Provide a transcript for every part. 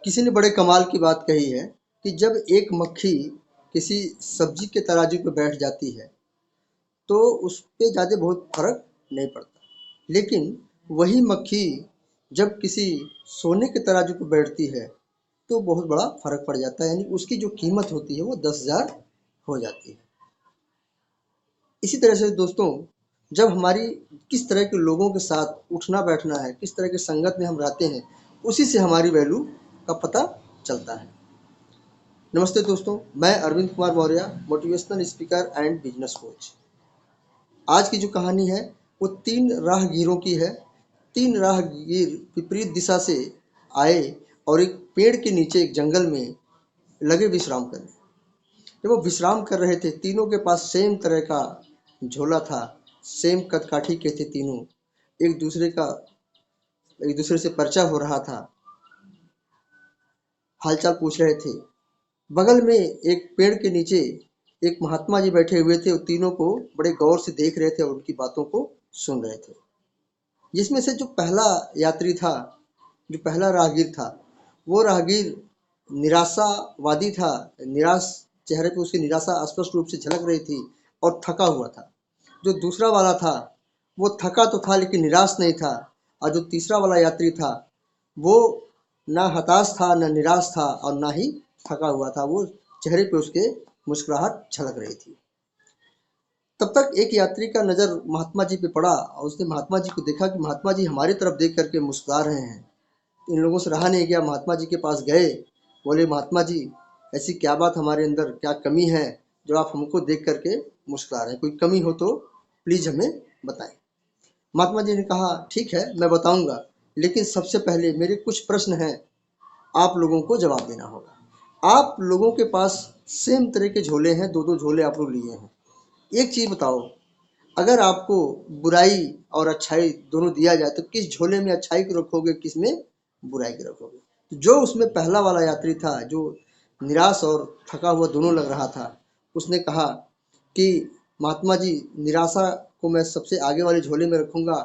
किसी ने बड़े कमाल की बात कही है कि जब एक मक्खी किसी सब्जी के तराजू पे बैठ जाती है तो उस पे ज़्यादा बहुत फर्क नहीं पड़ता, लेकिन वही मक्खी जब किसी सोने के तराजू पे बैठती है तो बहुत बड़ा फर्क पड़ जाता है, यानी उसकी जो कीमत होती है वो 10,000 हो जाती है। इसी तरह से दोस्तों, जब हमारी किस तरह के लोगों के साथ उठना बैठना है, किस तरह की संगत में हम रहते हैं, उसी से हमारी वैल्यू का पता चलता है। नमस्ते दोस्तों, मैं Arvind Kumar Maurya, motivational speaker and business coach. आज की जो कहानी है वो 3 राहगीरों की है। 3 राहगीर विपरीत दिशा से आए और एक पेड़ के नीचे एक जंगल में लगे विश्राम करने। जब वो विश्राम कर रहे थे, तीनों के पास सेम तरह का झोला था, सेम कदकाठी के थे तीनों। एक दूसरे से परिचय हो रहा था, हालचाल पूछ रहे थे। बगल में एक पेड़ के नीचे एक महात्मा जी बैठे हुए थे, वो तीनों को बड़े गौर से देख रहे थे और उनकी बातों को सुन रहे थे। जिसमें से जो पहला यात्री था, जो पहला राहगीर था, वो राहगीर निराशावादी था। निराश चेहरे पे उसकी निराशा स्पष्ट रूप से झलक रही थी और थका हुआ था। जो दूसरा वाला था वो थका तो था लेकिन निराश नहीं था, और जो तीसरा वाला यात्री था वो ना हताश था, ना निराश था और ना ही थका हुआ था। वो चेहरे पे उसके मुस्कुराहट झलक रही थी। तब तक एक यात्री का नज़र महात्मा जी पे पड़ा और उसने महात्मा जी को देखा कि महात्मा जी हमारी तरफ देख करके मुस्कुरा रहे हैं। इन लोगों से रहा नहीं गया, महात्मा जी के पास गए। बोले, महात्मा जी ऐसी क्या बात हमारे अंदर, क्या कमी है जो आप हमको देख करके मुस्कुरा रहे हैं? कोई कमी हो तो प्लीज़ हमें बताएं। महात्मा जी ने कहा, ठीक है मैं बताऊंगा, लेकिन सबसे पहले मेरे कुछ प्रश्न हैं, आप लोगों को जवाब देना होगा। आप लोगों के पास सेम तरह के झोले हैं, 2-2 झोले आप लोग लिए हैं। एक चीज़ बताओ, अगर आपको बुराई और अच्छाई दोनों दिया जाए तो किस झोले में अच्छाई को रखोगे, किस में बुराई को रखोगे? तो जो उसमें पहला वाला यात्री था, जो निराश और थका हुआ दोनों लग रहा था, उसने कहा कि महात्मा जी निराशा को मैं सबसे आगे वाले झोले में रखूंगा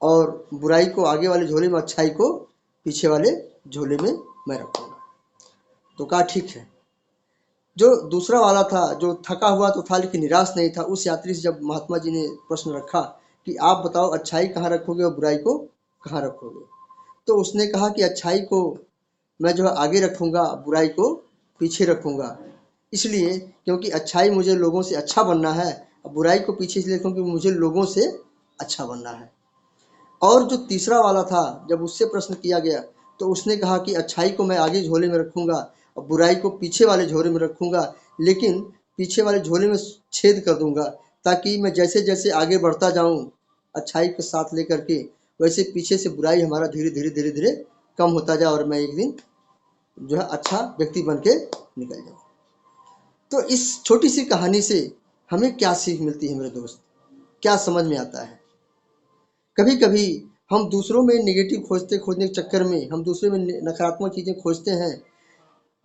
और बुराई को आगे वाले झोले में, अच्छाई को पीछे वाले झोले में मैं रखूंगा। तो कहा ठीक है। जो दूसरा वाला था, जो थका हुआ तो था लेकिन निराश नहीं था, उस यात्री से जब महात्मा जी ने प्रश्न रखा कि आप बताओ अच्छाई कहाँ रखोगे और बुराई को कहाँ रखोगे, तो उसने कहा कि अच्छाई को मैं जो है आगे रखूंगा, बुराई को पीछे रखूंगा। इसलिए क्योंकि अच्छाई मुझे लोगों से अच्छा बनना है और बुराई को पीछे इसलिए क्योंकि मुझे लोगों से अच्छा बनना है। और जो तीसरा वाला था, जब उससे प्रश्न किया गया तो उसने कहा कि अच्छाई को मैं आगे झोले में रखूंगा और बुराई को पीछे वाले झोले में रखूंगा, लेकिन पीछे वाले झोले में छेद कर दूंगा ताकि मैं जैसे जैसे आगे बढ़ता जाऊं अच्छाई के साथ लेकर के, वैसे पीछे से बुराई हमारा धीरे धीरे धीरे धीरे कम होता जाए और मैं एक दिन जो है अच्छा व्यक्ति बन के निकल जाऊं। तो इस छोटी सी कहानी से हमें क्या सीख मिलती है मेरे दोस्त, क्या समझ में आता है? कभी कभी हम दूसरों में नेगेटिव खोजने के चक्कर में हम दूसरे में नकारात्मक चीज़ें खोजते हैं,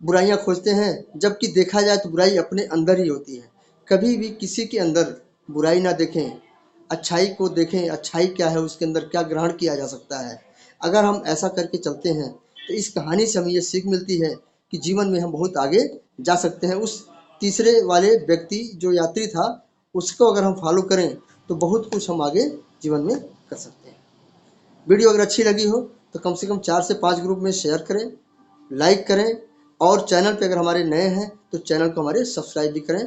बुराइयां खोजते हैं, जबकि देखा जाए तो बुराई अपने अंदर ही होती है। कभी भी किसी के अंदर बुराई ना देखें, अच्छाई को देखें, अच्छाई क्या है, उसके अंदर क्या ग्रहण किया जा सकता है। अगर हम ऐसा करके चलते हैं तो इस कहानी से हमें ये सीख मिलती है कि जीवन में हम बहुत आगे जा सकते हैं। उस तीसरे वाले व्यक्ति जो यात्री था, उसको अगर हम फॉलो करें तो बहुत कुछ हम आगे जीवन में कर सकते हैं। वीडियो अगर अच्छी लगी हो तो कम से कम 4 से 5 ग्रुप में शेयर करें, लाइक करें और चैनल पे अगर हमारे नए हैं तो चैनल को हमारे सब्सक्राइब भी करें।